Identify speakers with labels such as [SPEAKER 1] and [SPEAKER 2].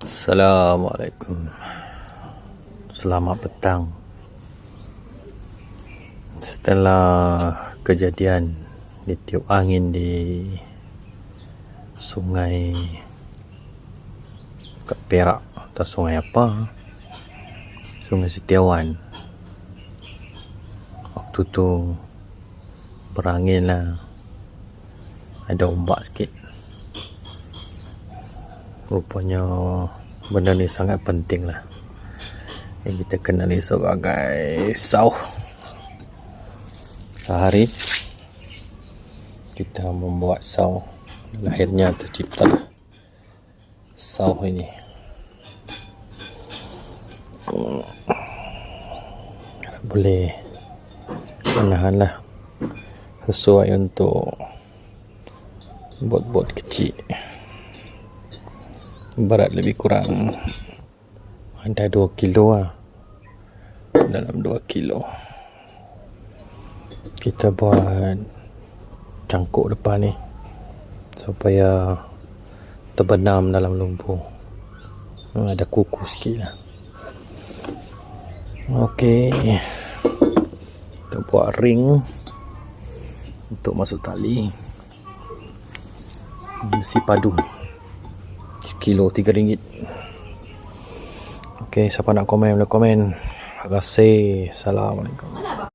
[SPEAKER 1] Assalamualaikum. Selamat petang. Setelah kejadian ditiup angin di sungai kat Perak atau sungai apa, Sungai Setiawan, waktu tu berangin lah, ada ombak sikit. Rupanya benda ni sangat penting lah, yang kita kenali sebagai sauh. Sehari kita membuat sauh, lahirnya tercipta sauh ini. Boleh menahan lah, sesuai untuk bot-bot kecil. Berat lebih kurang ada 2 kilo lah. Dalam 2 kilo kita buat cangkuk depan ni supaya terbenam dalam lumpur. Ada kuku sikit lah. Okey, kita buat ring untuk masuk tali. Besi padu sekilo RM3. Okey, siapa nak komen boleh komen. Terima kasih. Assalamualaikum.